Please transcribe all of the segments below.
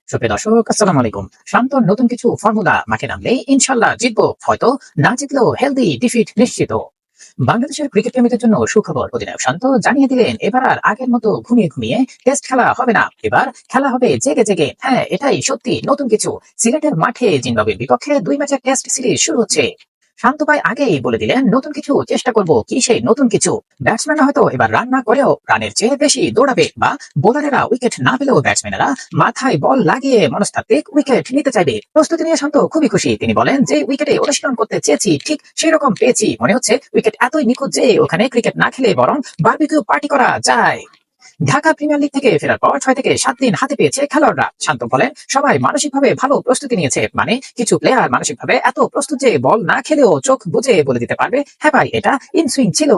সুপ্রিয় দর্শক, আসসালামু আলাইকুম। শান্ত নতুন কিছু ফর্মুলা মাঠে নামলেই ইনশাল্লাহ জিতবো, হয়তো না জিতলেও হেলদি ডিফিট নিশ্চিত। বাংলাদেশের ক্রিকেট প্রেমীদের জন্য সুখবর। অধিনায়ক শান্ত জানিয়ে দিলেন, এবার আর আগের মতো ঘুমিয়ে ঘুমিয়ে টেস্ট খেলা হবে না, এবার খেলা হবে জেগে জেগে। হ্যাঁ, এটাই সত্যি নতুন কিছু। সিলেটের মাঠে জিম্বাবুয়ের বিপক্ষে 2 ম্যাচের টেস্ট সিরিজ শুরু হচ্ছে। শান্ত ভাই আগেই বলে দিলেন, নতুন কিছু চেষ্টা করব। কি সেই নতুন কিছু? ব্যাটসম্যানরা হয়তো এবার রান না করেও রানের চেয়ে বেশি দৌড়াবে, বা বোলারেরা উইকেট না পেলেও ব্যাটসম্যানেরা মাথায় বল লাগিয়ে মনস্তাত্ত্বিক উইকেট নিতে চাইবে। প্রস্তুতি নিয়ে শান্ত খুবই খুশি। তিনি বলেন, যে উইকেটে অনুশীলন করতে চেয়েছি ঠিক সেই রকম পেয়েছি। মনে হচ্ছে উইকেট এতই নিখুঁত যে ওখানে ক্রিকেট না খেলে বরং বারবিকিউ পার্টি করা যায়। ঢাকা প্রিমিয়ার লিগ থেকে ফেরার পর 6 থেকে 7 দিন হাতে পেয়েছে খেলোয়াড়রা। শান্ত বলেন, সবাই মানসিকভাবে ভালো প্রস্তুতি নিয়েছে। মানে কিছু প্লেয়ার মানসিকভাবে এত প্রস্তুত যে বল না খেলেও চোখ বুজে বলে দিতে পারবে, হ্যাঁ ভাই, এটা ইনসুইং ছিল।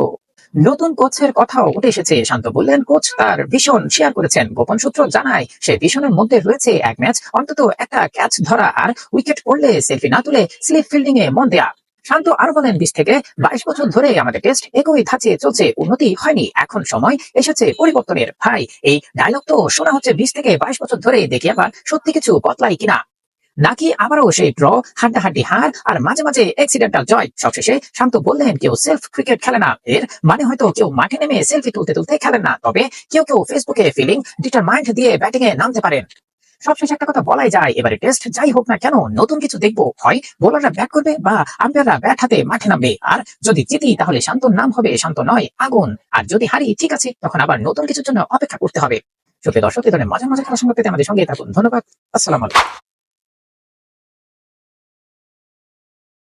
নতুন কোচের কথাও উঠে এসেছে। শান্ত বললেন, কোচ তার ভিশন শেয়ার করেছেন। গোপন সূত্র জানায়, সেই ভিশনের মধ্যে রয়েছে এক ম্যাচ অন্তত একটা ক্যাচ ধরা, আর উইকেট পড়লে সেলফি না তুলে স্লিপ ফিল্ডিং এ মন দেয়া। শান্ত আরো বলেন, 20 থেকে 22 বছর ধরে আমাদের টেস্ট একই ধাঁচে চলছে, উন্নতি হয়নি। এখন সময় এসেছে পরিবর্তনের। ভাই, এই ডায়লগ তো শোনা হচ্ছে 20 থেকে 22 বছর ধরে। দেখি আবার সত্যি কিছু বদলাই কিনা, নাকি আবারও সেই ড্র, হাড্ডাহাড্ডি হার, আর মাঝে মাঝে অ্যাক্সিডেন্টাল জয়। সবশেষে শান্ত বললেন, কেউ সেলফ ক্রিকেট খেলে না। এর মানে হয়তো কেউ মাঠে নেমে সেলফি তুলতে তুলতে খেলেন না, তবে কেউ কেউ ফেসবুকে ফিলিং ডিটারমাইন্ড দিয়ে ব্যাটিং এ নামতে পারেন। সবশেষে একটা কথা বলাই যায়, এবারে টেস্ট যাই হোক না কেন নতুন কিছু দেখবো। হয় বোলাররা ব্যাট করবে, বা আম্পায়াররা ব্যাট হাতে মাঠে নামবে। আর যদি জিতি, তাহলে শান্তর নাম হবে শান্ত নয়, আগুন। আর যদি হারি, ঠিক আছে, তখন আবার নতুন কিছুর জন্য অপেক্ষা করতে হবে। সুপ্রিয় দর্শক, এই ধরনের মজার মজার খেলার সঙ্গে পেতে আমাদের সঙ্গে থাকুন। ধন্যবাদ। আসসালামু আলাইকুম।